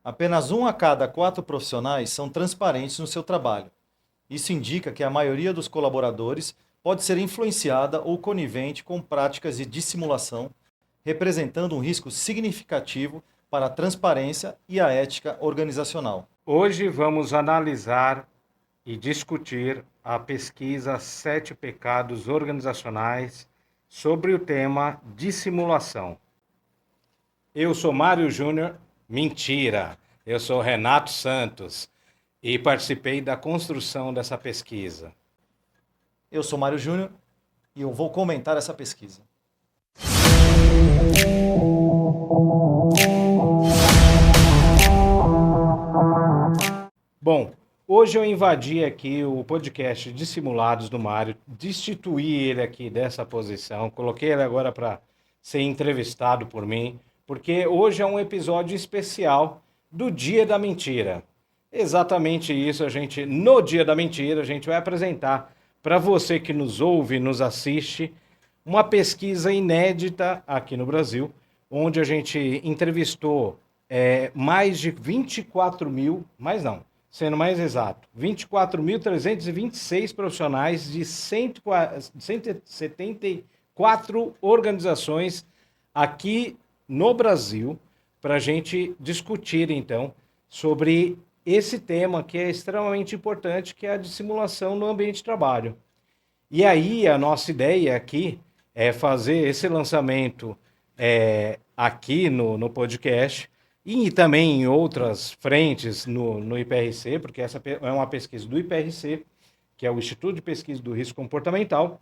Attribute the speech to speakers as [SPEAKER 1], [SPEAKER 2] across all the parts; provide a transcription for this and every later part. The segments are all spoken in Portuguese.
[SPEAKER 1] Apenas 1 a cada 4 profissionais são transparentes no seu trabalho. Isso indica que a maioria dos colaboradores pode ser influenciada ou conivente com práticas de dissimulação, representando um risco significativo para a transparência e a ética organizacional.
[SPEAKER 2] Hoje vamos analisar e discutir a pesquisa 7 pecados organizacionais sobre o tema dissimulação. Eu sou Mário Júnior, mentira, eu sou Renato Santos e participei da construção dessa pesquisa.
[SPEAKER 1] Eu sou Mário Júnior e eu vou comentar essa pesquisa.
[SPEAKER 2] Bom, hoje eu invadi aqui o podcast Dissimulados do Mário, destituí ele aqui dessa posição, coloquei ele agora para ser entrevistado por mim, porque hoje é um episódio especial do Dia da Mentira. Exatamente isso, no Dia da Mentira, a gente vai apresentar para você que nos ouve, nos assiste, uma pesquisa inédita aqui no Brasil, onde a gente entrevistou mais de 24 mil, sendo mais exato, 24.326 profissionais de 174 organizações aqui no Brasil, para a gente discutir, então, sobre esse tema que é extremamente importante, que é a dissimulação no ambiente de trabalho. E aí, a nossa ideia aqui é fazer esse lançamento aqui no podcast, e também em outras frentes no IPRC, porque essa é uma pesquisa do IPRC, que é o Instituto de Pesquisa do Risco Comportamental,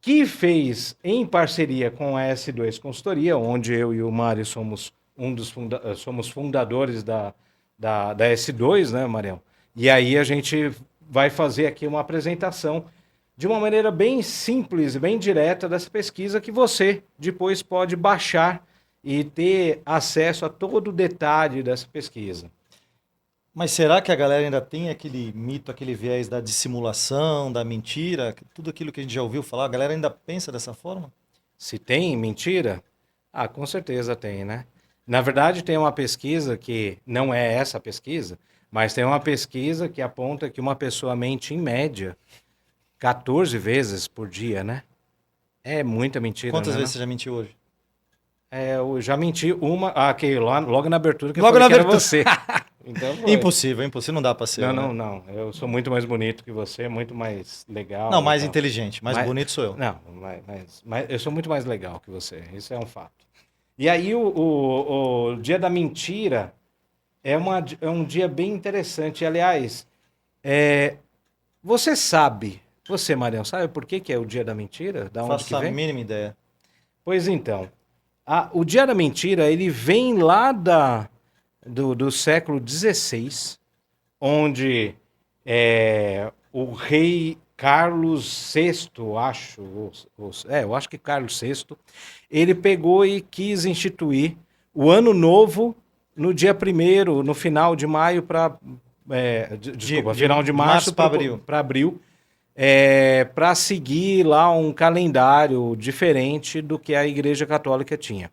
[SPEAKER 2] que fez em parceria com a S2 Consultoria, onde eu e o Mário somos somos fundadores da S2, né, Marião? E aí a gente vai fazer aqui uma apresentação de uma maneira bem simples, bem direta dessa pesquisa, que você depois pode baixar e ter acesso a todo o detalhe dessa pesquisa.
[SPEAKER 1] Mas será que a galera ainda tem aquele mito, aquele viés da dissimulação, da mentira, tudo aquilo que a gente já ouviu falar, a galera ainda pensa dessa forma?
[SPEAKER 2] Se tem mentira? Ah, com certeza tem, né? Na verdade, tem uma pesquisa que não é essa pesquisa, mas tem uma pesquisa que aponta que uma pessoa mente, em média, 14 vezes por dia, né? É muita mentira,
[SPEAKER 1] Quantas
[SPEAKER 2] né?
[SPEAKER 1] vezes você já mentiu hoje?
[SPEAKER 2] Eu já menti uma... logo na abertura que
[SPEAKER 1] logo
[SPEAKER 2] eu falei
[SPEAKER 1] na
[SPEAKER 2] que era você. Então foi.
[SPEAKER 1] Impossível, não dá pra ser.
[SPEAKER 2] Não. Eu sou muito mais bonito que você, muito mais legal.
[SPEAKER 1] Não, mais inteligente, mais bonito sou eu.
[SPEAKER 2] Não, mas eu sou muito mais legal que você, isso é um fato. E aí o Dia da Mentira é um dia bem interessante. Aliás, você, Marião, sabe por que é o Dia da Mentira? Da onde que
[SPEAKER 1] Faço a
[SPEAKER 2] vem?
[SPEAKER 1] mínima ideia.
[SPEAKER 2] Pois então, o Dia da Mentira, ele vem lá do século XVI, onde o rei Carlos VI, eu acho que Carlos VI, ele pegou e quis instituir o Ano Novo no dia 1º, no final de maio final de março para abril, para seguir lá um calendário diferente do que a Igreja Católica tinha.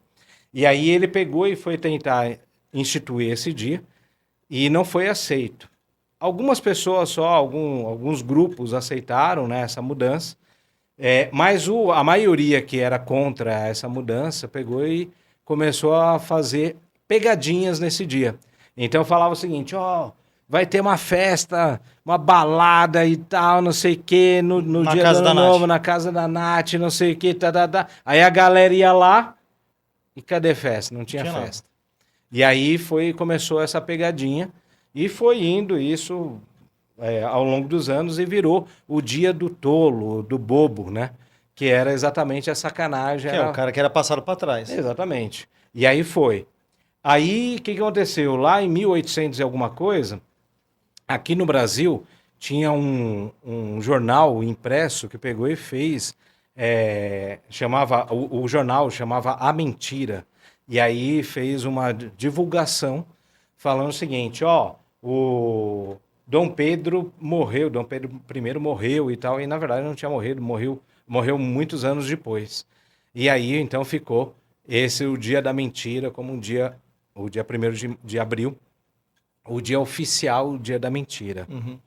[SPEAKER 2] E aí ele pegou e foi tentar instituir esse dia e não foi aceito. Algumas pessoas alguns grupos aceitaram, né, essa mudança, mas a maioria que era contra essa mudança pegou e começou a fazer pegadinhas nesse dia. Então falava o seguinte, vai ter uma festa, uma balada e tal, não sei o quê, no dia do Ano Novo, na casa da Nath, não sei o quê, Aí a galera ia lá e cadê festa? Não tinha festa. E aí começou essa pegadinha e foi indo isso ao longo dos anos e virou o dia do tolo, do bobo, né? Que era exatamente a sacanagem.
[SPEAKER 1] Que é o cara que era passado para trás.
[SPEAKER 2] Exatamente. E aí foi. Aí o que aconteceu? Lá em 1800 e alguma coisa, aqui no Brasil, tinha um jornal impresso que pegou e fez, o jornal chamava A Mentira. E aí fez uma divulgação falando o seguinte, o Dom Pedro morreu, Dom Pedro I morreu e tal, e na verdade não tinha morrido, morreu muitos anos depois. E aí então ficou o Dia da Mentira como o dia 1º de abril, o dia oficial, o dia da mentira.
[SPEAKER 1] Uhum.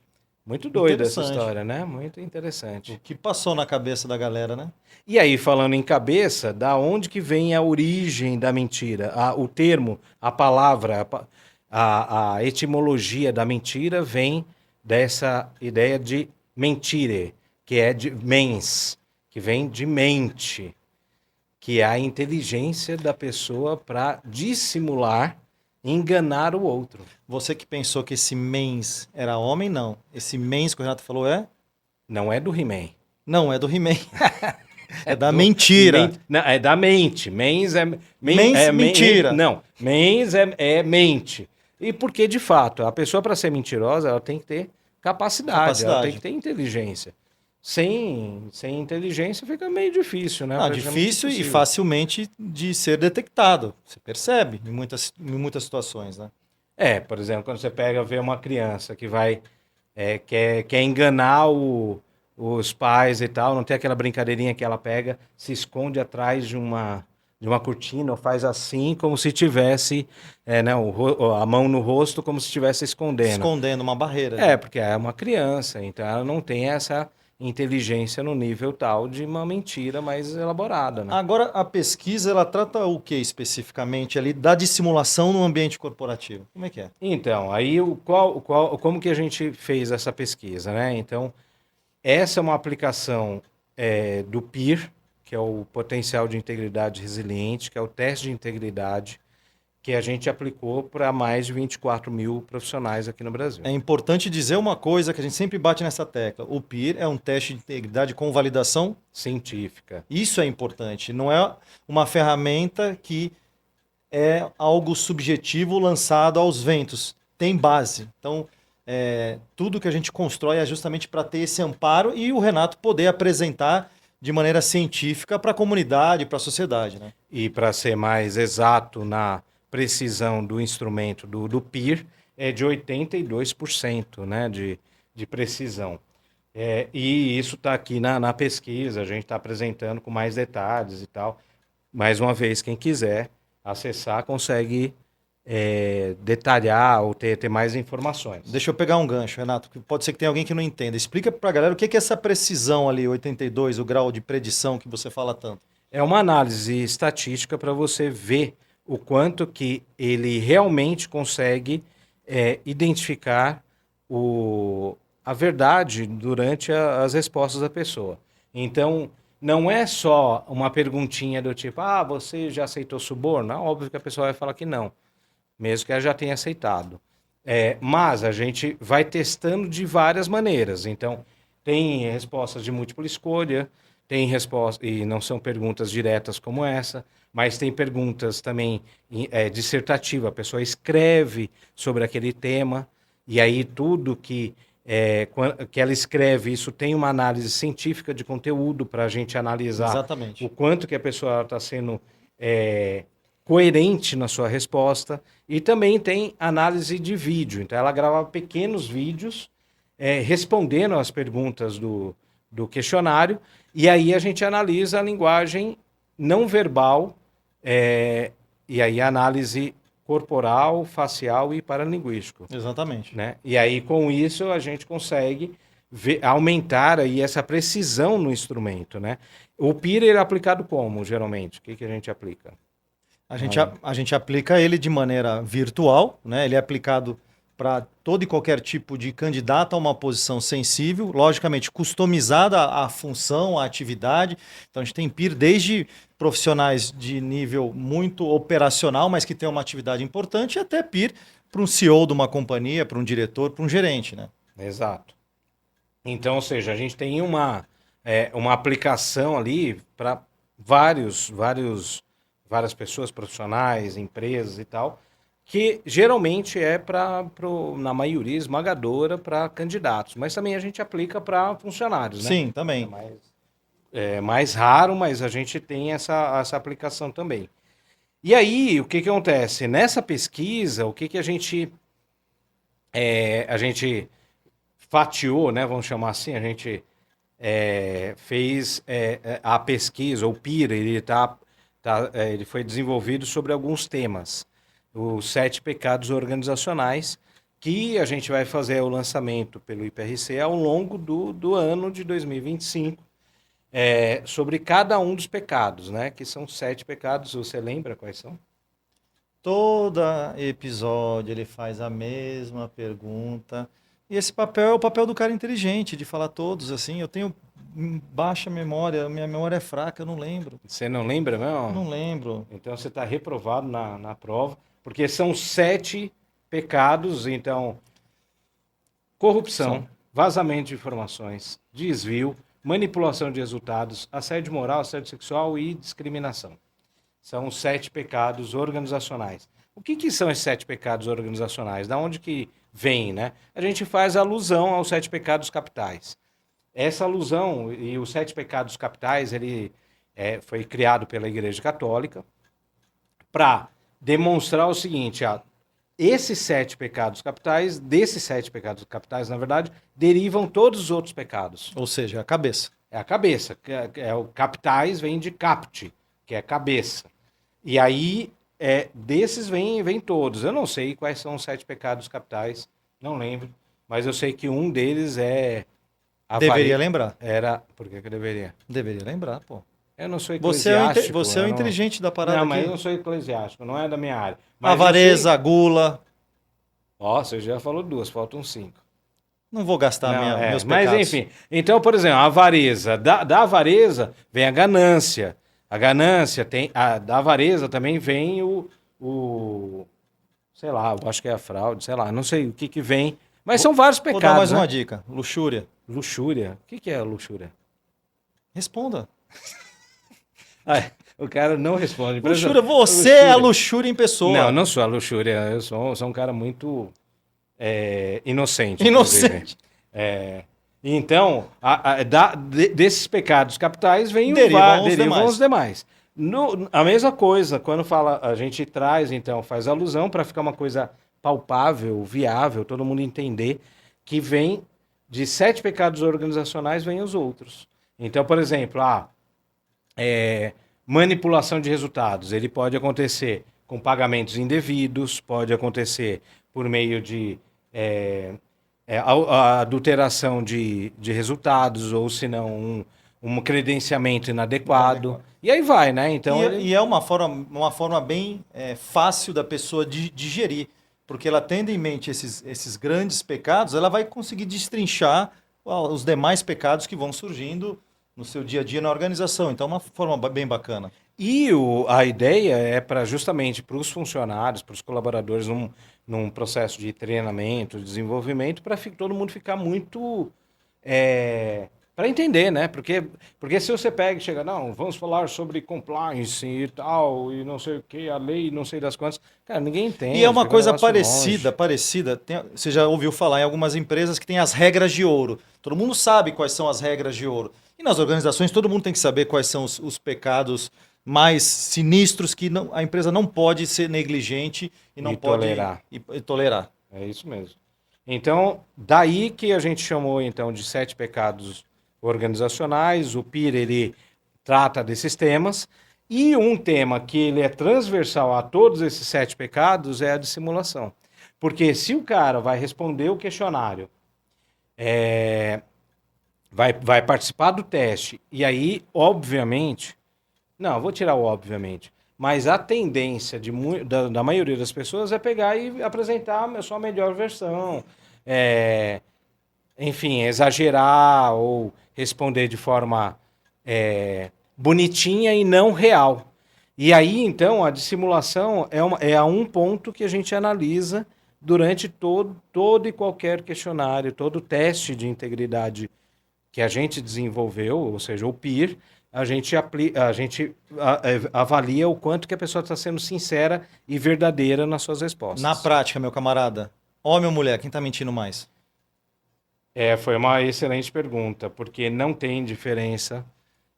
[SPEAKER 2] Muito doida essa
[SPEAKER 1] Interessante.
[SPEAKER 2] história, né? Muito interessante.
[SPEAKER 1] O que passou na cabeça da galera, né?
[SPEAKER 2] E aí, falando em cabeça, da onde que vem a origem da mentira? O termo, a palavra, a etimologia da mentira vem dessa ideia de mentire, que é de mens, que vem de mente, que é a inteligência da pessoa para dissimular, enganar o outro.
[SPEAKER 1] Você que pensou que esse mens era homem, não. Esse mens que o Renato falou é?
[SPEAKER 2] Não é do He-Man.
[SPEAKER 1] Não, é do He-Man. É da
[SPEAKER 2] Do-
[SPEAKER 1] mentira.
[SPEAKER 2] Não, é da mente. Mens é.
[SPEAKER 1] Mens, mentira.
[SPEAKER 2] Não, mens é mente. E porque, de fato, a pessoa, para ser mentirosa, ela tem que ter capacidade, ela tem
[SPEAKER 1] Capacidade.
[SPEAKER 2] que ter inteligência. Sem inteligência fica meio difícil, né?
[SPEAKER 1] Não,
[SPEAKER 2] Praticamente
[SPEAKER 1] difícil e
[SPEAKER 2] impossível.
[SPEAKER 1] facilmente de ser detectado. Você percebe em muitas situações, né?
[SPEAKER 2] Por exemplo, quando você vê uma criança que quer enganar os pais e tal, não tem aquela brincadeirinha que ela pega, se esconde atrás de uma cortina, ou faz assim, como se tivesse né, a mão no rosto, como se estivesse escondendo.
[SPEAKER 1] Escondendo uma barreira. ali.
[SPEAKER 2] Porque é uma criança, então ela não tem essa inteligência no nível tal de uma mentira mais elaborada, né?
[SPEAKER 1] Agora, a pesquisa, ela trata o que especificamente ali da dissimulação no ambiente corporativo? Como é que é?
[SPEAKER 2] Então, aí como que a gente fez essa pesquisa, né? Então, essa é uma aplicação do PIR, que é o Potencial de Integridade Resiliente, que é o teste de integridade que a gente aplicou para mais de 24 mil profissionais aqui no Brasil.
[SPEAKER 1] É importante dizer uma coisa que a gente sempre bate nessa tecla. O PIR é um teste de integridade com validação
[SPEAKER 2] Científica.
[SPEAKER 1] Isso é importante. Não é uma ferramenta que é algo subjetivo lançado aos ventos. Tem base. Então, tudo que a gente constrói é justamente para ter esse amparo e o Renato poder apresentar de maneira científica para a comunidade, para a sociedade. Né?
[SPEAKER 2] E para ser mais exato na precisão do instrumento do PIR, é de 82%, né, de precisão. E isso está aqui na pesquisa, a gente está apresentando com mais detalhes e tal. Mais uma vez, quem quiser acessar consegue detalhar ou ter mais informações.
[SPEAKER 1] Deixa eu pegar um gancho, Renato, que pode ser que tenha alguém que não entenda. Explica para a galera o que é essa precisão ali, 82, o grau de predição que você fala tanto.
[SPEAKER 2] É uma análise estatística para você ver o quanto que ele realmente consegue identificar a verdade durante as respostas da pessoa. Então, não é só uma perguntinha do tipo, você já aceitou suborno? Óbvio que a pessoa vai falar que não, mesmo que ela já tenha aceitado. Mas a gente vai testando de várias maneiras. Então, tem respostas de múltipla escolha, tem respostas, e não são perguntas diretas como essa, mas tem perguntas também dissertativas. A pessoa escreve sobre aquele tema, e aí tudo que ela escreve, isso tem uma análise científica de conteúdo para a gente analisar
[SPEAKER 1] Exatamente.
[SPEAKER 2] o quanto que a pessoa está sendo coerente na sua resposta. E também tem análise de vídeo. Então, ela grava pequenos vídeos respondendo às perguntas do questionário, e aí a gente analisa a linguagem não verbal, e aí a análise corporal, facial e paralinguístico.
[SPEAKER 1] Exatamente.
[SPEAKER 2] Né? E aí, com isso, a gente consegue aumentar aí essa precisão no instrumento. Né? O PIR é aplicado como, geralmente? O que a gente aplica?
[SPEAKER 1] A gente aplica ele de maneira virtual, né? Ele é aplicado para todo e qualquer tipo de candidato a uma posição sensível, logicamente customizada à função, à atividade. Então a gente tem PIR desde profissionais de nível muito operacional, mas que tem uma atividade importante, até PIR para um CEO de uma companhia, para um diretor, para um gerente, né?
[SPEAKER 2] Exato. Então, ou seja, a gente tem uma aplicação ali para várias pessoas, profissionais, empresas e tal, que geralmente na maioria esmagadora, para candidatos. Mas também a gente aplica para funcionários, né?
[SPEAKER 1] Sim, também.
[SPEAKER 2] É mais raro, mas a gente tem essa aplicação também. E aí, o que acontece? Nessa pesquisa, o que a gente fatiou, né? Vamos chamar assim, a gente fez a pesquisa, o PIR, ele foi desenvolvido sobre alguns temas. Os 7 pecados organizacionais, que a gente vai fazer o lançamento pelo IPRC ao longo do ano de 2025, sobre cada um dos pecados, né? Que são 7 pecados. Você lembra quais são?
[SPEAKER 1] Todo episódio ele faz a mesma pergunta. E esse papel é o papel do cara inteligente, de falar todos assim. Eu tenho baixa memória, minha memória é fraca, eu não lembro.
[SPEAKER 2] Você não lembra, não?
[SPEAKER 1] Não lembro.
[SPEAKER 2] Então você está reprovado na prova, porque são 7 pecados. Então, corrupção, vazamento de informações, desvio, manipulação de resultados, assédio moral, assédio sexual e discriminação. São os 7 pecados organizacionais. O que são esses 7 pecados organizacionais? Da onde que vem, né? A gente faz alusão aos 7 pecados capitais. Essa alusão e os 7 pecados capitais, ele foi criado pela Igreja Católica para demonstrar o seguinte: esses 7 pecados capitais, desses 7 pecados capitais, na verdade, derivam todos os outros pecados.
[SPEAKER 1] Ou seja, a cabeça.
[SPEAKER 2] É a cabeça. O capitais vem de capti, que é cabeça. E aí, desses vem todos. Eu não sei quais são os 7 pecados capitais, não lembro, mas eu sei que um deles é...
[SPEAKER 1] Deveria lembrar.
[SPEAKER 2] Por que eu deveria?
[SPEAKER 1] Deveria lembrar, pô.
[SPEAKER 2] Eu não sou
[SPEAKER 1] Você
[SPEAKER 2] eclesiástico.
[SPEAKER 1] Você é o inteligente da parada
[SPEAKER 2] Não, mas
[SPEAKER 1] aqui.
[SPEAKER 2] eu não sou eclesiástico, não é da minha área. Mas
[SPEAKER 1] Avareza, gula.
[SPEAKER 2] Ó, você já falou 2, faltam 5.
[SPEAKER 1] Não vou gastar meus pecados.
[SPEAKER 2] Mas enfim, então, por exemplo, a avareza. Da avareza vem a ganância. A ganância tem... da avareza também vem sei lá, eu acho que é a fraude, sei lá, não sei o que vem. Mas são vários pecados.
[SPEAKER 1] Vou dar mais
[SPEAKER 2] né?
[SPEAKER 1] uma dica. Luxúria.
[SPEAKER 2] Luxúria? O que é luxúria?
[SPEAKER 1] Responda.
[SPEAKER 2] O cara não responde.
[SPEAKER 1] Luxúria, você é a luxúria em pessoa.
[SPEAKER 2] Não, não sou a luxúria. Eu sou um cara muito inocente.
[SPEAKER 1] Inocente.
[SPEAKER 2] Então, desses pecados capitais derivam os demais. A mesma coisa, quando a gente traz, então, faz alusão para ficar uma coisa palpável, viável, todo mundo entender que vem de 7 pecados organizacionais, vem os outros. Então, por exemplo, manipulação de resultados. Ele pode acontecer com pagamentos indevidos, pode acontecer por meio de a adulteração de resultados, ou se não, um credenciamento inadequado. E aí vai, né? Então,
[SPEAKER 1] e é uma forma bem fácil da pessoa digerir, porque ela tendo em mente esses grandes pecados, ela vai conseguir destrinchar os demais pecados que vão surgindo no seu dia a dia na organização. Então, é uma forma bem bacana.
[SPEAKER 2] E a ideia é justamente para os funcionários, para os colaboradores, num processo de treinamento, de desenvolvimento, para todo mundo ficar muito... para entender, né? Porque se você pega e chega, não, vamos falar sobre compliance e tal, e não sei o que, a lei, não sei das quantas, cara, ninguém entende.
[SPEAKER 1] E é uma coisa parecida. Você já ouviu falar em algumas empresas que tem as regras de ouro. Todo mundo sabe quais são as regras de ouro. E nas organizações, todo mundo tem que saber quais são os pecados mais sinistros que a empresa não pode ser negligente e não pode tolerar.
[SPEAKER 2] É isso mesmo. Então, daí que a gente chamou então de 7 pecados organizacionais. O PIR, ele trata desses temas. E um tema que ele é transversal a todos esses 7 pecados é a dissimulação. Porque se o cara vai responder o questionário, vai participar do teste, e aí, obviamente... Não, vou tirar o obviamente. Mas a tendência da maioria das pessoas é pegar e apresentar a sua melhor versão. Enfim, exagerar ou responder de forma bonitinha e não real. E aí, então, a dissimulação é um ponto que a gente analisa durante todo e qualquer questionário, todo teste de integridade que a gente desenvolveu, ou seja, o PIR, a gente avalia o quanto que a pessoa está sendo sincera e verdadeira nas suas respostas.
[SPEAKER 1] Na prática, meu camarada, homem ou mulher, quem está mentindo mais?
[SPEAKER 2] Foi uma excelente pergunta, porque não tem diferença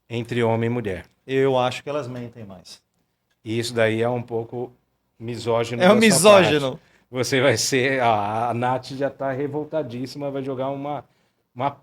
[SPEAKER 2] entre homem e mulher.
[SPEAKER 1] Eu acho que elas mentem mais.
[SPEAKER 2] E isso daí é um pouco misógino.
[SPEAKER 1] É um misógino.
[SPEAKER 2] Você vai ser... A Nath já está revoltadíssima, vai jogar uma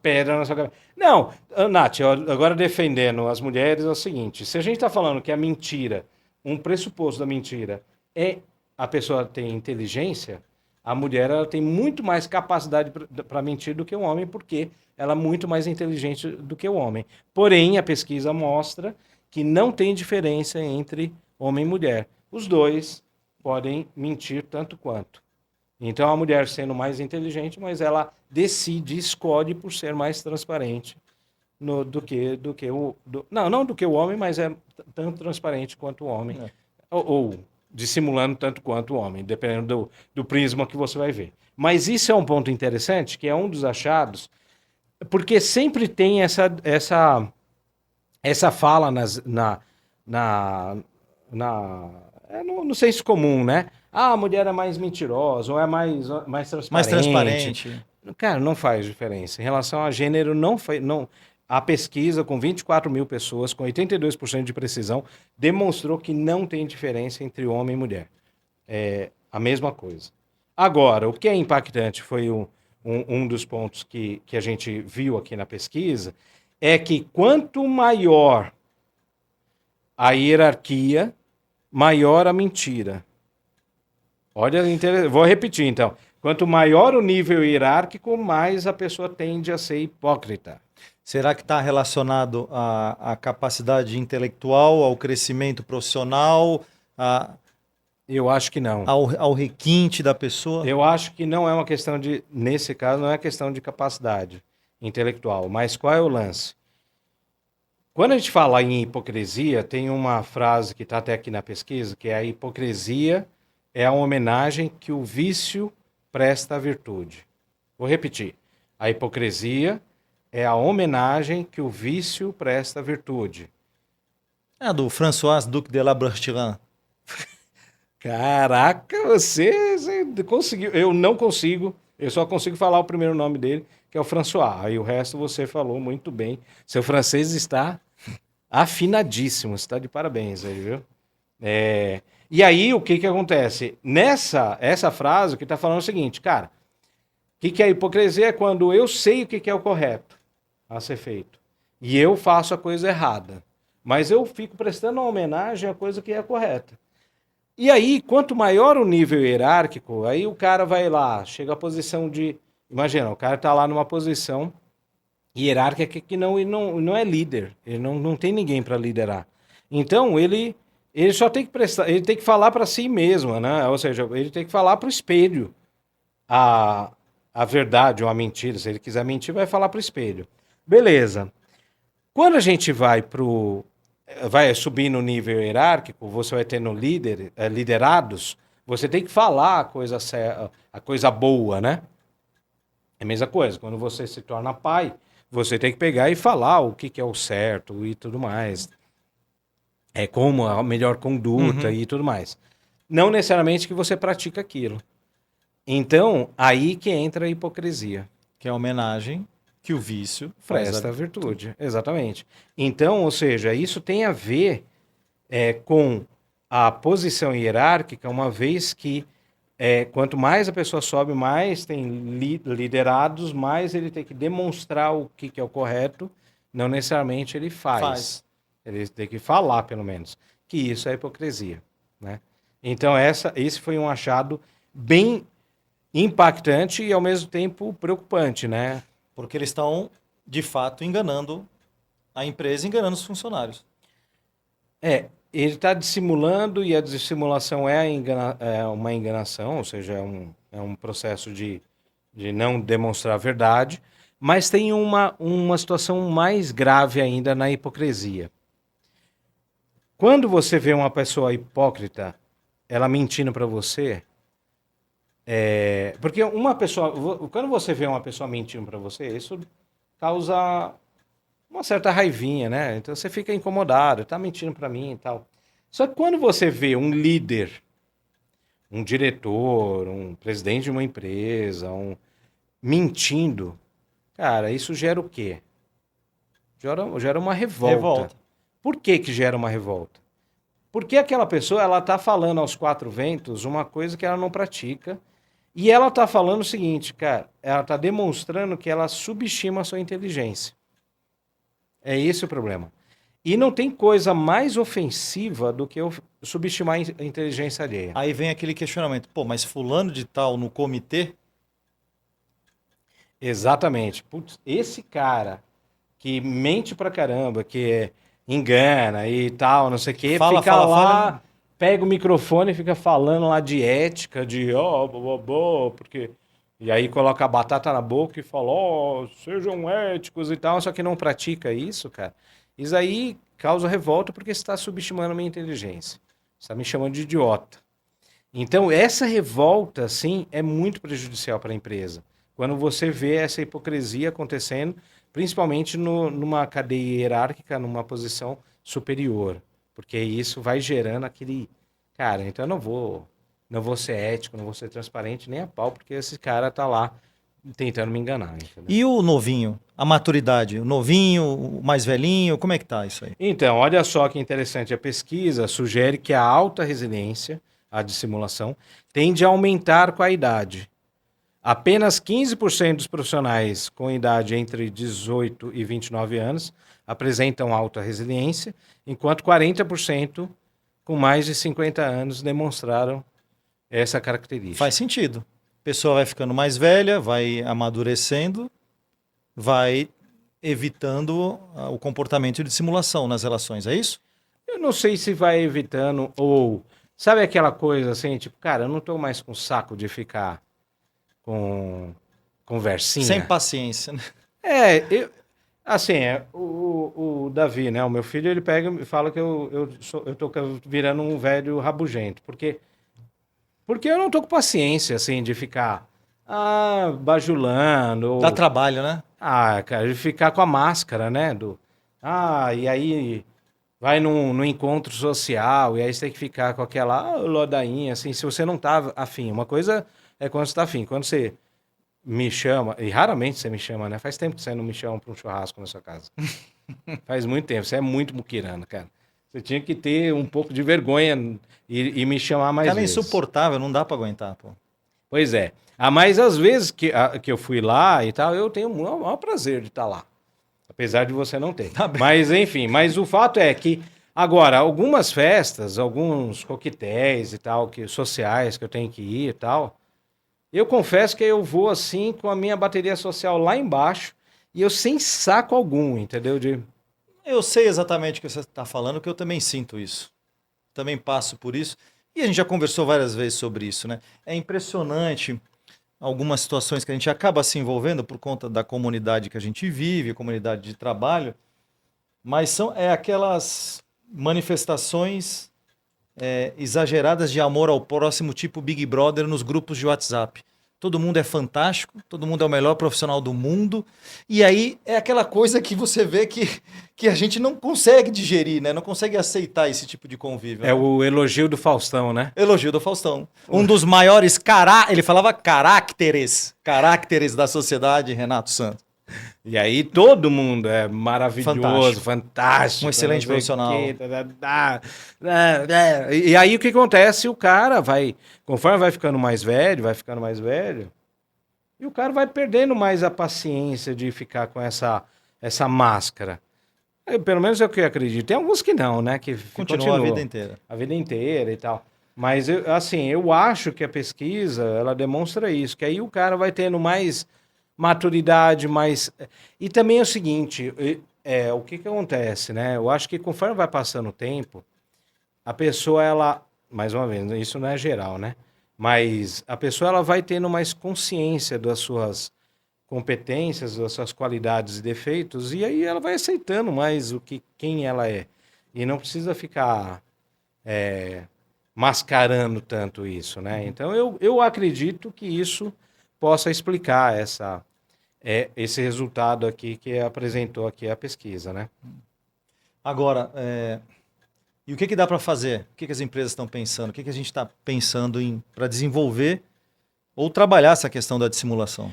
[SPEAKER 2] pedra na sua cabeça. Não, Nath, agora defendendo as mulheres é o seguinte: se a gente está falando que a mentira, um pressuposto da mentira é a pessoa ter inteligência, A mulher ela tem muito mais capacidade para mentir do que o homem, porque ela é muito mais inteligente do que o homem. Porém, a pesquisa mostra que não tem diferença entre homem e mulher. Os dois podem mentir tanto quanto. Então, a mulher sendo mais inteligente, mas ela decide, escolhe por ser mais transparente do que o... não do que o homem, mas é tanto transparente quanto o homem. Ou dissimulando tanto quanto o homem, dependendo do prisma que você vai ver. Mas isso é um ponto interessante, que é um dos achados, porque sempre tem essa fala no senso comum, né? Ah, a mulher é mais mentirosa, ou é mais transparente.
[SPEAKER 1] Mais transparente.
[SPEAKER 2] Cara, não faz diferença. Em relação a gênero, não. A pesquisa com 24 mil pessoas, com 82% de precisão, demonstrou que não tem diferença entre homem e mulher. É a mesma coisa. Agora, o que é impactante foi um dos pontos que a gente viu aqui na pesquisa, é que quanto maior a hierarquia, maior a mentira. Olha, vou repetir então. Quanto maior o nível hierárquico, mais a pessoa tende a ser hipócrita.
[SPEAKER 1] Será que está relacionado à capacidade intelectual, ao crescimento profissional,
[SPEAKER 2] Eu acho que não.
[SPEAKER 1] ao requinte da pessoa?
[SPEAKER 2] Eu acho que não é uma questão de, nesse caso, não é questão de capacidade intelectual. Mas qual é o lance? Quando a gente fala em hipocrisia, tem uma frase que está até aqui na pesquisa, que é a hipocrisia é a homenagem que o vício presta à virtude. Vou repetir. A hipocrisia é a homenagem que o vício presta à virtude.
[SPEAKER 1] É do François Duc de La Brechtiran.
[SPEAKER 2] Caraca, você conseguiu. Eu não consigo. Eu só consigo falar o primeiro nome dele, que é o François. Aí o resto você falou muito bem. Seu francês está afinadíssimo. Você está de parabéns aí, viu? E aí, o que acontece? Essa frase, o que está falando é o seguinte, cara. O que é hipocrisia? É quando eu sei o que é o correto a ser feito. E eu faço a coisa errada. Mas eu fico prestando uma homenagem à coisa que é correta. E aí, quanto maior o nível hierárquico, aí o cara vai lá, chega à posição de... Imagina, o cara está lá numa posição hierárquica que não é líder. Ele não tem ninguém para liderar. Então, ele só tem que prestar... Ele tem que falar para si mesmo, né? Ou seja, ele tem que falar para o espelho a verdade ou a mentira. Se ele quiser mentir, vai falar para o espelho. Beleza. Quando a gente vai subir no nível hierárquico, você vai tendo liderados, você tem que falar a coisa boa, né? É a mesma coisa, quando você se torna pai, você tem que pegar e falar o que é o certo e tudo mais. É como a melhor conduta e tudo mais. Não necessariamente que você pratica aquilo. Então, aí que entra a hipocrisia.
[SPEAKER 1] Que é a homenagem que o vício
[SPEAKER 2] presta a virtude. Exatamente. Então, ou seja, isso tem a ver com a posição hierárquica, uma vez que quanto mais a pessoa sobe, mais tem liderados, mais ele tem que demonstrar o que é o correto, não necessariamente ele faz. Ele tem que falar, pelo menos, que isso é hipocrisia. Né? Então, esse foi um achado bem impactante e, ao mesmo tempo, preocupante, né?
[SPEAKER 1] Porque eles estão, de fato, enganando a empresa, enganando os funcionários.
[SPEAKER 2] Ele está dissimulando e a dissimulação é uma enganação, ou seja, é um processo de não demonstrar a verdade, mas tem uma situação mais grave ainda na hipocrisia. Quando você vê uma pessoa hipócrita, ela mentindo para você, porque quando você vê uma pessoa mentindo para você, isso causa uma certa raivinha, né? Então você fica incomodado, tá mentindo para mim e tal. Só que quando você vê um líder, um diretor, um presidente de uma empresa, mentindo, cara, isso gera o quê? Gera uma revolta. Por que gera uma revolta? Porque aquela pessoa, ela tá falando aos quatro ventos uma coisa que ela não pratica. E ela tá falando o seguinte, cara, ela tá demonstrando que ela subestima a sua inteligência. É esse o problema. E não tem coisa mais ofensiva do que eu subestimar a inteligência alheia.
[SPEAKER 1] Aí vem aquele questionamento, pô, mas fulano de tal no comitê,
[SPEAKER 2] Exatamente. Putz, esse cara que mente pra caramba, que engana e tal, não sei o quê,
[SPEAKER 1] Fala,
[SPEAKER 2] fica
[SPEAKER 1] fala,
[SPEAKER 2] lá,
[SPEAKER 1] fala.
[SPEAKER 2] pega o microfone e fica falando lá de ética, de porque. E aí coloca a batata na boca e fala, sejam éticos e tal, só que não pratica isso, cara. Isso aí causa revolta porque você está subestimando a minha inteligência. Você está me chamando de idiota. Então, essa revolta, assim, é muito prejudicial para a empresa. Quando você vê essa hipocrisia acontecendo, principalmente numa cadeia hierárquica, numa posição superior. Porque isso vai gerando aquele. Cara, então eu não vou ser ético, não vou ser transparente nem a pau, porque esse cara tá lá tentando me enganar, entendeu?
[SPEAKER 1] E o novinho, a maturidade, o novinho, o mais velhinho, como é que tá isso aí?
[SPEAKER 2] Então, olha só que interessante. A pesquisa sugere que a alta resiliência, a dissimulação, tende a aumentar com a idade. Apenas 15% dos profissionais com idade entre 18 e 29 anos apresentam alta resiliência, enquanto 40% com mais de 50 anos demonstraram essa característica.
[SPEAKER 1] Faz sentido. A pessoa vai ficando mais velha, vai amadurecendo, vai evitando o comportamento de simulação nas relações, é isso?
[SPEAKER 2] Eu não sei se vai evitando ou... Sabe aquela coisa assim, tipo, cara, eu não tô mais com saco de ficar com conversinha.
[SPEAKER 1] Sem paciência, né?
[SPEAKER 2] Assim, o Davi, né, o meu filho, ele pega e fala que eu tô virando um velho rabugento, porque eu não tô com paciência, assim, de ficar bajulando, ou,
[SPEAKER 1] Dá trabalho, né?
[SPEAKER 2] cara, de ficar com a máscara, né, e aí vai num encontro social, e aí você tem que ficar com aquela ladainha, assim, se você não tá afim. Uma coisa é quando você tá afim, quando você me chama, e raramente você me chama, né? Faz tempo que você não me chama para um churrasco na sua casa. Faz muito tempo, você é muito muquirana, cara. Você tinha que ter um pouco de vergonha e me chamar mais
[SPEAKER 1] Cara, é
[SPEAKER 2] vezes.
[SPEAKER 1] insuportável, não dá pra aguentar, pô.
[SPEAKER 2] Pois é. Mas às vezes que eu fui lá e tal, eu tenho o maior prazer de estar lá. Apesar de você não ter.
[SPEAKER 1] Tá bem.
[SPEAKER 2] Mas enfim, mas o fato é que agora, algumas festas, alguns coquetéis e tal, sociais que eu tenho que ir e tal, eu confesso que eu vou assim com a minha bateria social lá embaixo e eu sem saco algum, entendeu?
[SPEAKER 1] Eu sei exatamente o que você está falando, que eu também sinto isso. Também passo por isso. E a gente já conversou várias vezes sobre isso, né? É impressionante algumas situações que a gente acaba se envolvendo por conta da comunidade que a gente vive, comunidade de trabalho, mas são aquelas manifestações exageradas de amor ao próximo, tipo Big Brother nos grupos de WhatsApp. Todo mundo é fantástico, todo mundo é o melhor profissional do mundo. E aí é aquela coisa que você vê que a gente não consegue digerir, né? Não consegue aceitar esse tipo de convívio.
[SPEAKER 2] É
[SPEAKER 1] né?
[SPEAKER 2] o elogio do Faustão, né?
[SPEAKER 1] Elogio do Faustão. Um dos maiores ele falava caracteres da sociedade, Renato Santos.
[SPEAKER 2] E aí todo mundo é maravilhoso, fantástico.
[SPEAKER 1] Um excelente
[SPEAKER 2] não sei o
[SPEAKER 1] profissional.
[SPEAKER 2] quê, E aí o que acontece? O cara vai, conforme vai ficando mais velho, e o cara vai perdendo mais a paciência de ficar com essa máscara. Pelo menos é o que eu acredito. Tem alguns que não, né? Que
[SPEAKER 1] Continua a vida inteira.
[SPEAKER 2] A vida inteira e tal. Mas, assim, eu acho que a pesquisa, ela demonstra isso. Que aí o cara vai tendo mais maturidade, mais... E também é o seguinte, o que acontece, né? Eu acho que conforme vai passando o tempo, a pessoa, ela... Mais uma vez, isso não é geral, né? Mas a pessoa, ela vai tendo mais consciência das suas competências, das suas qualidades e defeitos, e aí ela vai aceitando mais quem ela é. E não precisa ficar mascarando tanto isso, né? Então eu acredito que isso possa explicar esse resultado aqui que apresentou aqui a pesquisa, né?
[SPEAKER 1] Agora, e o que dá para fazer? O que as empresas estão pensando? O que a gente está pensando para desenvolver ou trabalhar essa questão da dissimulação?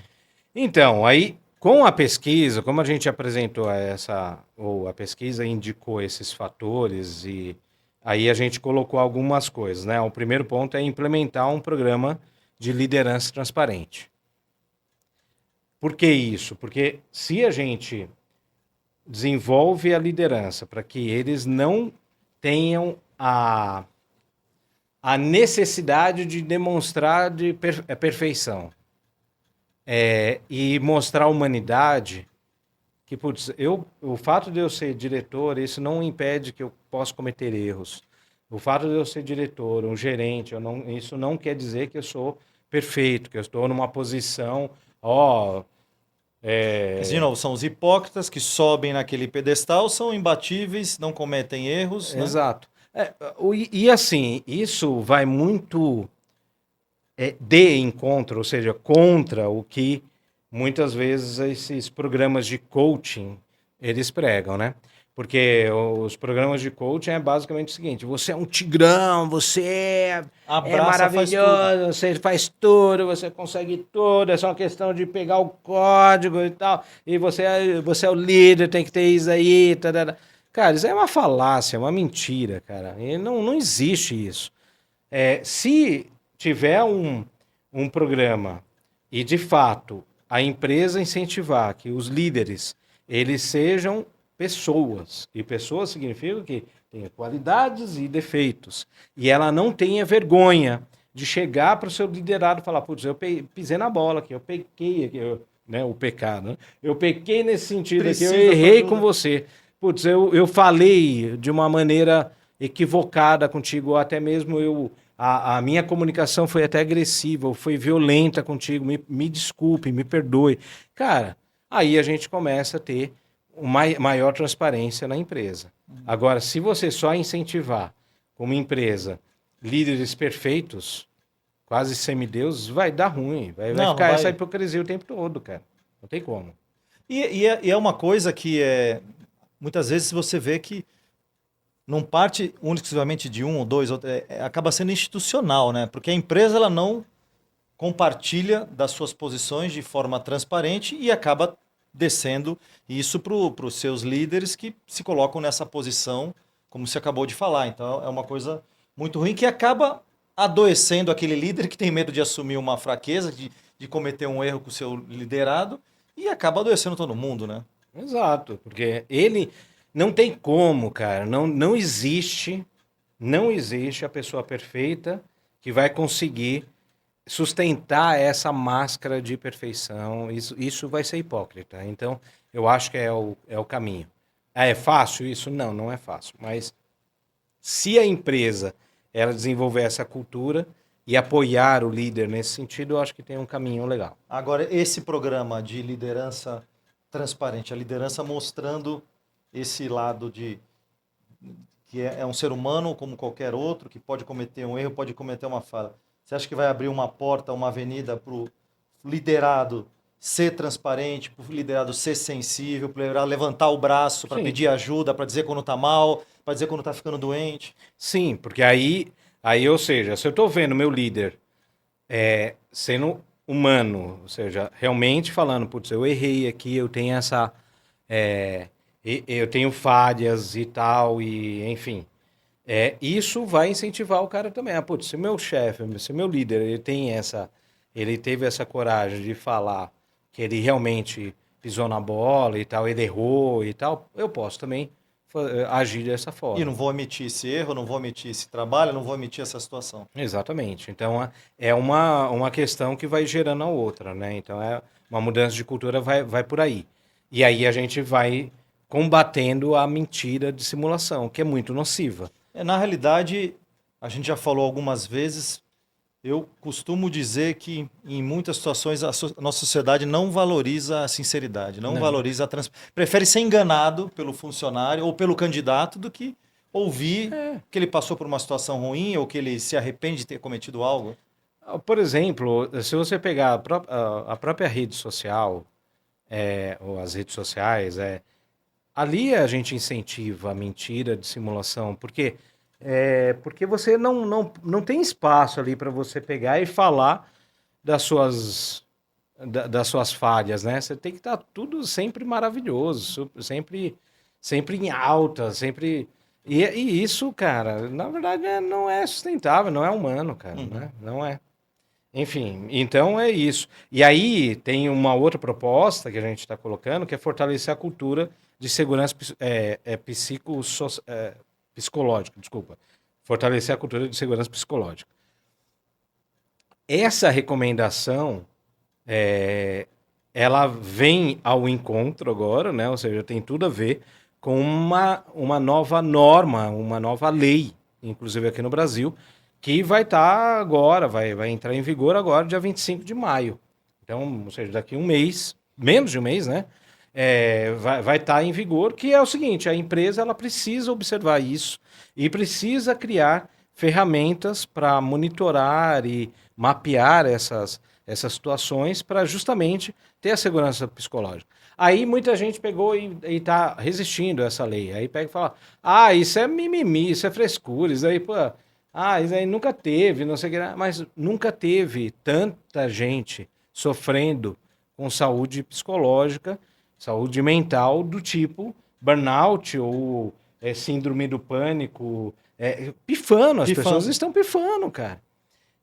[SPEAKER 2] Então, aí, com a pesquisa, como a gente apresentou a pesquisa indicou esses fatores e aí a gente colocou algumas coisas, né? O primeiro ponto é implementar um programa de liderança transparente. Por que isso? Porque se a gente desenvolve a liderança para que eles não tenham a necessidade de demonstrar perfeição. E mostrar a humanidade que, putz, o fato de eu ser diretor, isso não impede que eu possa cometer erros. O fato de eu ser diretor, um gerente, isso não quer dizer que eu sou perfeito, que eu estou numa posição,
[SPEAKER 1] Mas, de novo, são os hipócritas que sobem naquele pedestal, são imbatíveis, não cometem erros, né?
[SPEAKER 2] Exato. E assim, isso vai muito de encontro, ou seja, contra o que muitas vezes esses programas de coaching eles pregam, né? Porque os programas de coaching é basicamente o seguinte: você é um tigrão, você é
[SPEAKER 1] Abraça, faz tudo.
[SPEAKER 2] maravilhoso, você faz tudo, você consegue tudo, é só uma questão de pegar o código e tal, e você é o líder, tem que ter isso aí. Tarará. Cara, isso é uma falácia, é uma mentira, cara. E não existe isso. Se tiver um programa e, de fato, a empresa incentivar que os líderes eles sejam pessoas, e pessoas significa que tenha qualidades e defeitos, e ela não tenha vergonha de chegar para o seu liderado e falar, putz, eu pisei na bola aqui, eu pequei aqui, né, o pecado, né? Eu pequei nesse sentido aqui, eu errei com você. Putz, eu falei de uma maneira equivocada contigo, ou até mesmo a minha comunicação foi até agressiva, ou foi violenta contigo, me desculpe, me perdoe. Cara, aí a gente começa a ter uma maior transparência na empresa. Agora, se você só incentivar como empresa líderes perfeitos, quase semideuses, vai dar ruim, vai ficar essa hipocrisia o tempo todo, cara. Não tem como.
[SPEAKER 1] E é uma coisa que muitas vezes você vê que não parte exclusivamente de um ou dois, acaba sendo institucional, né? Porque a empresa ela não compartilha das suas posições de forma transparente e acaba descendo isso para os seus líderes que se colocam nessa posição, como você acabou de falar. Então é uma coisa muito ruim que acaba adoecendo aquele líder que tem medo de assumir uma fraqueza, de cometer um erro com o seu liderado e acaba adoecendo todo mundo, né?
[SPEAKER 2] Exato, porque ele não tem como, cara, não existe a pessoa perfeita que vai conseguir sustentar essa máscara de perfeição. Isso vai ser hipócrita. Então, eu acho que é o caminho. É fácil isso? Não é fácil. Mas se a empresa ela desenvolver essa cultura e apoiar o líder nesse sentido, eu acho que tem um caminho legal.
[SPEAKER 1] Agora, esse programa de liderança transparente, a liderança mostrando esse lado que é um ser humano como qualquer outro, que pode cometer um erro, pode cometer uma falha. Você acha que vai abrir uma porta, uma avenida para o liderado ser transparente, para o liderado ser sensível, para o liderado levantar o braço para pedir ajuda, para dizer quando está mal, para dizer quando está ficando doente?
[SPEAKER 2] Sim, porque aí, ou seja, se eu estou vendo meu líder sendo humano, ou seja, realmente falando, putz, eu errei aqui, eu tenho eu tenho falhas e tal, e enfim. Isso vai incentivar o cara também. Putz, se meu chefe, se meu líder, ele teve essa coragem de falar que ele realmente pisou na bola e tal, ele errou e tal, eu posso também agir dessa forma.
[SPEAKER 1] E não vou omitir esse erro, não vou omitir esse trabalho, não vou omitir essa situação.
[SPEAKER 2] Exatamente. Então, é uma questão que vai gerando a outra, né? Então, uma mudança de cultura vai por aí. E aí a gente vai combatendo a mentira de simulação, que é muito nociva.
[SPEAKER 1] Na realidade, a gente já falou algumas vezes, eu costumo dizer que em muitas situações a nossa sociedade não valoriza a sinceridade, não valoriza a transparência. Prefere ser enganado pelo funcionário ou pelo candidato do que ouvir que ele passou por uma situação ruim ou que ele se arrepende de ter cometido algo.
[SPEAKER 2] Por exemplo, se você pegar a própria rede social, ou as redes sociais, ali a gente incentiva a mentira de simulação, porque você não tem espaço ali para você pegar e falar das suas falhas, né? Você tem que estar tudo sempre maravilhoso, sempre em alta, sempre... E isso, cara, na verdade não é sustentável, não é humano, cara, né? Não é. Enfim, então é isso. E aí tem uma outra proposta que a gente está colocando, que é fortalecer a cultura de segurança psicológica, desculpa. Fortalecer a cultura de segurança psicológica. Essa recomendação, ela vem ao encontro agora, né? Ou seja, tem tudo a ver com uma nova norma, uma nova lei, inclusive aqui no Brasil, que vai estar agora, vai entrar em vigor agora, dia 25 de maio. Então, ou seja, daqui um mês, menos de um mês, né? Vai estar em vigor, que é o seguinte, a empresa ela precisa observar isso e precisa criar ferramentas para monitorar e mapear essas situações para justamente ter a segurança psicológica. Aí muita gente pegou e está resistindo a essa lei. Aí pega e fala, isso é mimimi, isso é frescura, isso aí, pô, isso aí nunca teve, não sei o que, mas nunca teve tanta gente sofrendo com saúde psicológica, saúde mental do tipo burnout ou síndrome do pânico, pifando, as pessoas estão pifando, cara.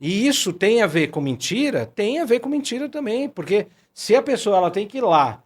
[SPEAKER 2] E isso tem a ver com mentira? Tem a ver com mentira também, porque se a pessoa ela tem que ir lá,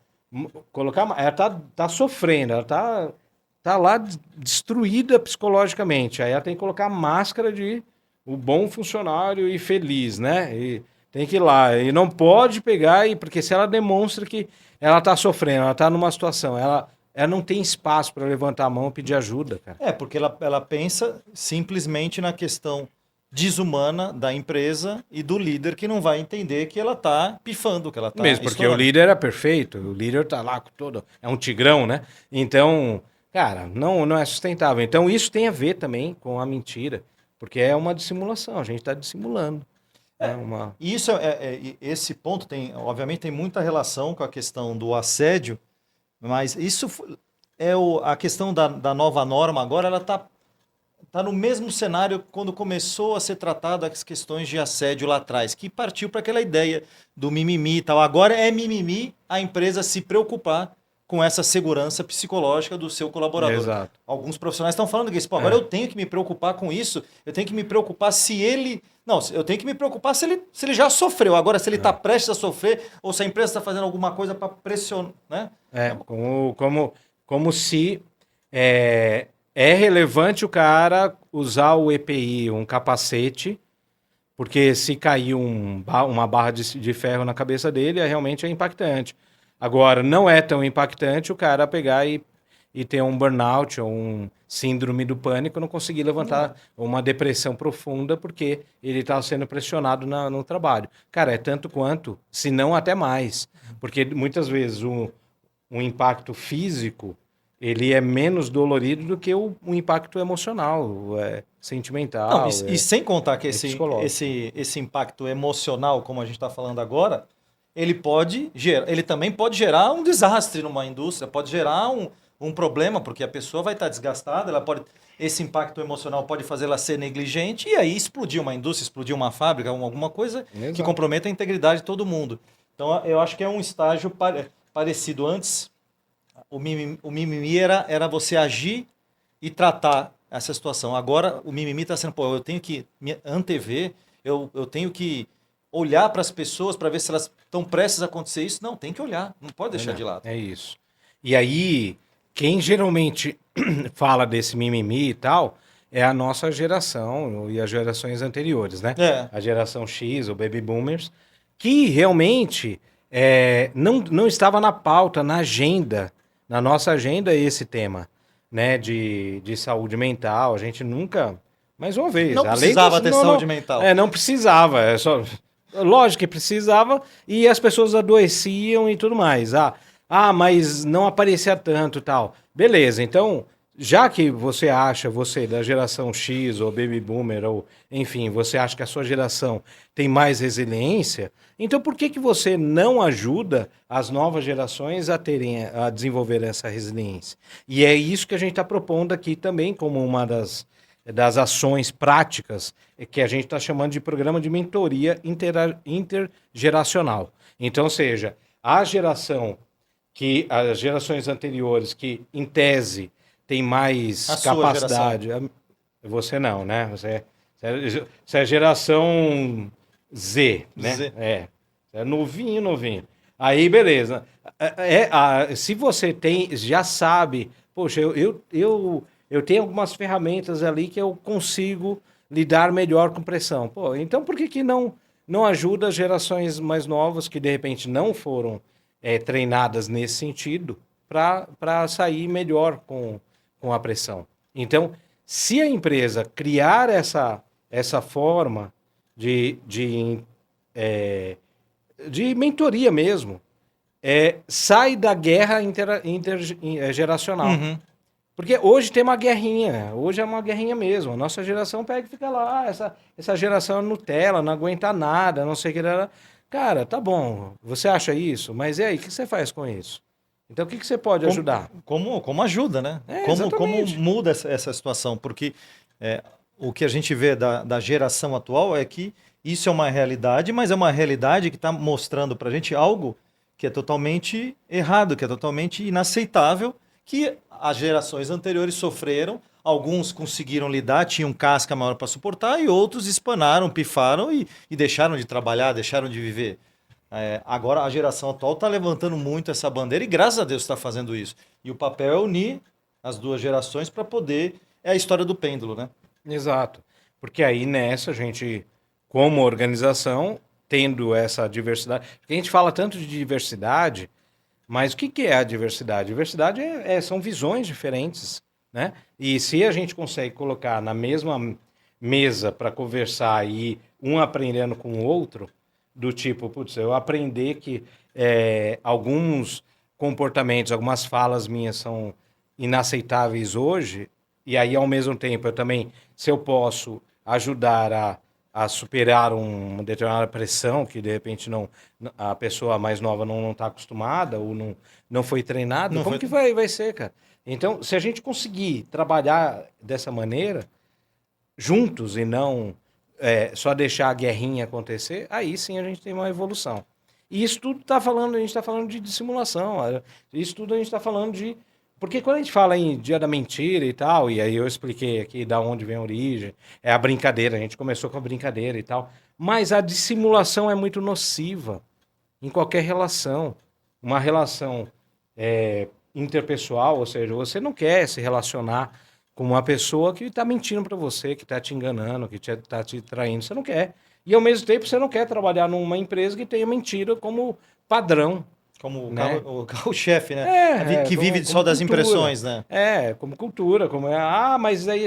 [SPEAKER 2] colocar, ela tá sofrendo, ela tá lá destruída psicologicamente, aí ela tem que colocar a máscara de o bom funcionário e feliz, né? E tem que ir lá, e não pode pegar, porque se ela demonstra que ela tá sofrendo, ela tá numa situação, ela não tem espaço para levantar a mão e pedir ajuda, cara.
[SPEAKER 1] Porque ela pensa simplesmente na questão desumana da empresa e do líder que não vai entender que ela está pifando, que ela está
[SPEAKER 2] mesmo porque o líder é perfeito, o líder tá lá com todo, é um tigrão, né? Então, cara, não é sustentável. Então isso tem a ver também com a mentira, porque é uma dissimulação, a gente está dissimulando.
[SPEAKER 1] Isso esse ponto tem, obviamente, tem muita relação com a questão do assédio, mas isso a questão da nova norma agora, ela está no mesmo cenário quando começou a ser tratado as questões de assédio lá atrás, que partiu para aquela ideia do mimimi e tal. Agora é mimimi a empresa se preocupar com essa segurança psicológica do seu colaborador.
[SPEAKER 2] Exato.
[SPEAKER 1] Alguns profissionais estão falando isso. Agora eu tenho que me preocupar com isso, eu tenho que me preocupar se ele... Não, eu tenho que me preocupar se ele já sofreu. Agora, se ele está prestes a sofrer ou se a empresa está fazendo alguma coisa para pressionar, né?
[SPEAKER 2] Como se é relevante o cara usar o EPI, um capacete, porque se cair uma barra de ferro na cabeça dele, realmente é impactante. Agora, não é tão impactante o cara pegar e ter um burnout ou um síndrome do pânico, não conseguir levantar uma depressão profunda porque ele está sendo pressionado no trabalho. Cara, é tanto quanto, se não até mais. Porque muitas vezes um impacto físico ele é menos dolorido do que o impacto emocional, sentimental.
[SPEAKER 1] Não, e sem contar que esse impacto emocional, como a gente está falando agora, ele também pode gerar um desastre numa indústria, pode gerar um problema, porque a pessoa vai estar desgastada, esse impacto emocional pode fazer ela ser negligente e aí explodir uma indústria, explodir uma fábrica, alguma coisa que comprometa a integridade de todo mundo. Então, eu acho que é um estágio parecido. Antes, o mimimi era você agir e tratar essa situação. Agora, o mimimi está sendo, eu tenho que me antever, eu tenho que olhar para as pessoas para ver se elas estão prestes a acontecer isso. Não, tem que olhar, não pode deixar de lado.
[SPEAKER 2] É isso. E aí, quem geralmente fala desse mimimi e tal, é a nossa geração e as gerações anteriores, né? A geração X, o Baby Boomers, que realmente não estava na pauta, na agenda, na nossa agenda esse tema, né, de saúde mental. A gente nunca, mais uma vez...
[SPEAKER 1] Não precisava ter saúde mental.
[SPEAKER 2] Não precisava, lógico que precisava e as pessoas adoeciam e tudo mais. Mas não aparecia tanto e tal. Beleza, então, já que você da geração X ou Baby Boomer, ou enfim, você acha que a sua geração tem mais resiliência, então por que você não ajuda as novas gerações a desenvolver essa resiliência? E é isso que a gente está propondo aqui também como uma das ações práticas que a gente está chamando de programa de mentoria intergeracional. Então, seja, as gerações anteriores que, em tese, tem mais capacidade. Você não, né? Você é geração Z, né?
[SPEAKER 1] Z.
[SPEAKER 2] É novinho, novinho. Aí, beleza. Se você já sabe, poxa, eu tenho algumas ferramentas ali que eu consigo lidar melhor com pressão. Pô, então por que não ajuda as gerações mais novas que de repente não foram treinadas nesse sentido para sair melhor com a pressão? Então, se a empresa criar essa forma de mentoria mesmo, sai da guerra intergeracional.
[SPEAKER 1] Uhum.
[SPEAKER 2] Porque hoje tem uma guerrinha, hoje é uma guerrinha mesmo. A nossa geração pega e fica lá, essa geração é Nutella, não aguenta nada, não sei o que. Cara, tá bom, você acha isso, mas e aí, o que você faz com isso? Então, o que você pode ajudar?
[SPEAKER 1] Como ajuda, né? Como
[SPEAKER 2] Exatamente.
[SPEAKER 1] muda essa situação? Porque o que a gente vê da geração atual é que isso é uma realidade, mas é uma realidade que está mostrando para a gente algo que é totalmente errado, que é totalmente inaceitável, que as gerações anteriores sofreram, alguns conseguiram lidar, tinham casca maior para suportar, e outros espanaram, pifaram e deixaram de trabalhar, deixaram de viver. Agora a geração atual está levantando muito essa bandeira e graças a Deus está fazendo isso. E o papel é unir as duas gerações para poder. É a história do pêndulo, né?
[SPEAKER 2] Exato. Porque aí nessa a gente, como organização, tendo essa diversidade. Porque a gente fala tanto de diversidade, mas o que é a diversidade? Diversidade são visões diferentes, né? E se a gente consegue colocar na mesma mesa para conversar e um aprendendo com o outro, do tipo, putz, eu aprender que alguns comportamentos, algumas falas minhas são inaceitáveis hoje, e aí ao mesmo tempo eu também, se eu posso ajudar a superar uma determinada pressão que de repente a pessoa mais nova não está acostumada ou não foi treinada,
[SPEAKER 1] Não
[SPEAKER 2] como
[SPEAKER 1] foi.
[SPEAKER 2] que vai ser, cara? Então, se a gente conseguir trabalhar dessa maneira, juntos e não só deixar a guerrinha acontecer, aí sim a gente tem uma evolução. E isso tudo a gente está falando de dissimulação, isso tudo a gente está falando de. Porque quando a gente fala em dia da mentira e tal, e aí eu expliquei aqui da onde vem a origem, é a brincadeira, a gente começou com a brincadeira e tal, mas a dissimulação é muito nociva em qualquer relação. Uma relação interpessoal, ou seja, você não quer se relacionar com uma pessoa que está mentindo para você, que está te enganando, que está te traindo. Você não quer. E ao mesmo tempo você não quer trabalhar numa empresa que tenha mentira como padrão,
[SPEAKER 1] Como
[SPEAKER 2] né?
[SPEAKER 1] o carro-chefe, né? Que vive só
[SPEAKER 2] Como
[SPEAKER 1] das
[SPEAKER 2] cultura.
[SPEAKER 1] impressões, né?
[SPEAKER 2] Como cultura, mas aí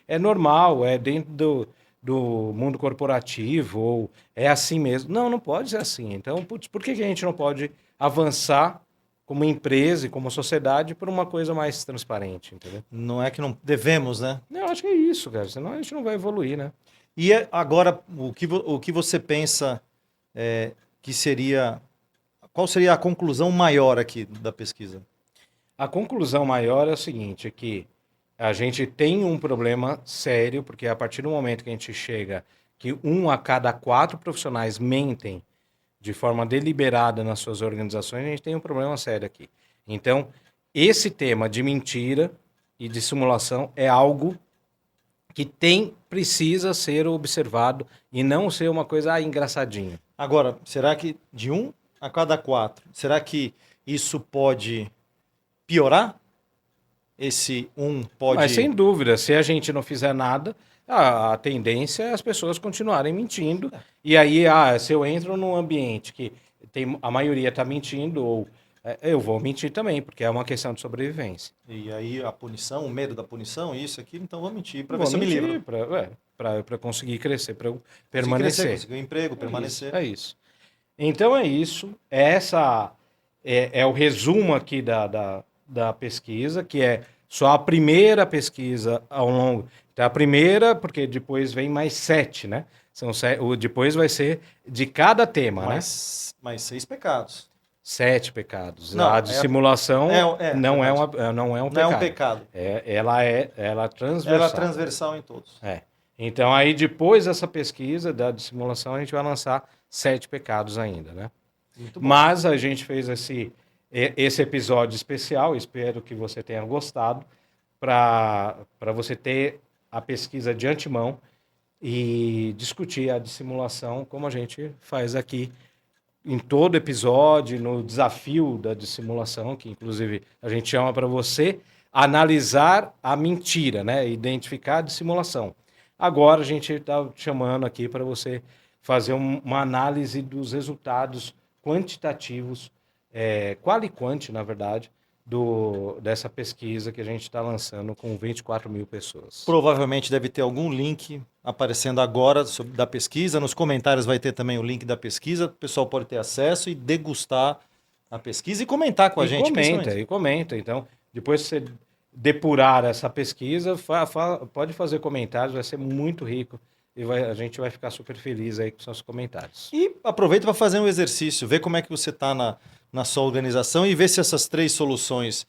[SPEAKER 2] é normal, é dentro do mundo corporativo, ou é assim mesmo. Não pode ser assim. Então, putz, por que a gente não pode avançar como empresa e como sociedade por uma coisa mais transparente, entendeu?
[SPEAKER 1] Não é que não devemos, né?
[SPEAKER 2] Eu acho que é isso, cara. Senão a gente não vai evoluir, né?
[SPEAKER 1] E agora, o que você pensa que seria. Qual seria a conclusão maior aqui da pesquisa?
[SPEAKER 2] A conclusão maior é o seguinte, é que a gente tem um problema sério, porque a partir do momento que a gente chega que 1 a cada 4 profissionais mentem de forma deliberada nas suas organizações, a gente tem um problema sério aqui. Então, esse tema de mentira e de simulação é algo que precisa ser observado e não ser uma coisa engraçadinha.
[SPEAKER 1] Agora, será que de 1 a cada 4, será que isso pode piorar? Esse pode.
[SPEAKER 2] Mas sem dúvida, se a gente não fizer nada, a tendência é as pessoas continuarem mentindo. E aí, se eu entro num ambiente que a maioria está mentindo, ou eu vou mentir também, porque é uma questão de sobrevivência.
[SPEAKER 1] E aí a punição, o medo da punição, isso, aquilo, então vou mentir para ver
[SPEAKER 2] Vou
[SPEAKER 1] se eu me
[SPEAKER 2] mentir
[SPEAKER 1] livro.
[SPEAKER 2] para conseguir crescer, para eu
[SPEAKER 1] Conseguir
[SPEAKER 2] permanecer.
[SPEAKER 1] crescer, conseguir um emprego, permanecer.
[SPEAKER 2] É isso. Então é isso. Essa é o resumo aqui da pesquisa, que é só a primeira pesquisa ao longo. Então, a primeira, porque depois vem mais 7, né? Depois vai ser de cada tema, né?
[SPEAKER 1] Mais 6 pecados.
[SPEAKER 2] 7 pecados.
[SPEAKER 1] Não,
[SPEAKER 2] A dissimulação não é um pecado.
[SPEAKER 1] Não é um pecado.
[SPEAKER 2] Ela é transversal.
[SPEAKER 1] Ela é transversal em todos.
[SPEAKER 2] Então, aí depois dessa pesquisa da dissimulação, a gente vai lançar 7 pecados ainda, né?
[SPEAKER 1] Muito bom.
[SPEAKER 2] Mas a gente fez esse episódio especial, espero que você tenha gostado, para você ter a pesquisa de antemão e discutir a dissimulação como a gente faz aqui em todo episódio, no desafio da dissimulação, que inclusive a gente chama para você analisar a mentira, né? Identificar a dissimulação. Agora a gente está chamando aqui para você fazer uma análise dos resultados quantitativos, qual e quant, na verdade, dessa pesquisa que a gente está lançando com 24 mil pessoas.
[SPEAKER 1] Provavelmente deve ter algum link aparecendo agora da pesquisa. Nos comentários vai ter também o link da pesquisa. O pessoal pode ter acesso e degustar a pesquisa e comentar com a gente.
[SPEAKER 2] Comenta. Então, depois que você depurar essa pesquisa, pode fazer comentários, vai ser muito rico. E a gente vai ficar super feliz aí com seus comentários.
[SPEAKER 1] E aproveita para fazer um exercício, ver como é que você está na sua organização e ver se essas 3 soluções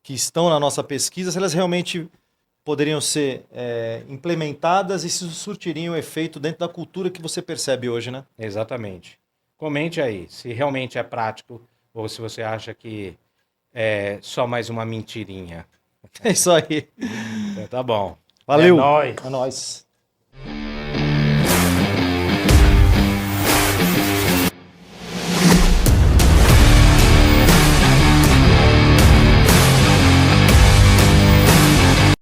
[SPEAKER 1] que estão na nossa pesquisa, se elas realmente poderiam ser implementadas e se surtiriam efeito dentro da cultura que você percebe hoje, né?
[SPEAKER 2] Exatamente. Comente aí se realmente é prático ou se você acha que é só mais uma mentirinha.
[SPEAKER 1] É isso aí.
[SPEAKER 2] Então, tá bom.
[SPEAKER 1] Valeu.
[SPEAKER 2] É nóis.
[SPEAKER 1] É nóis.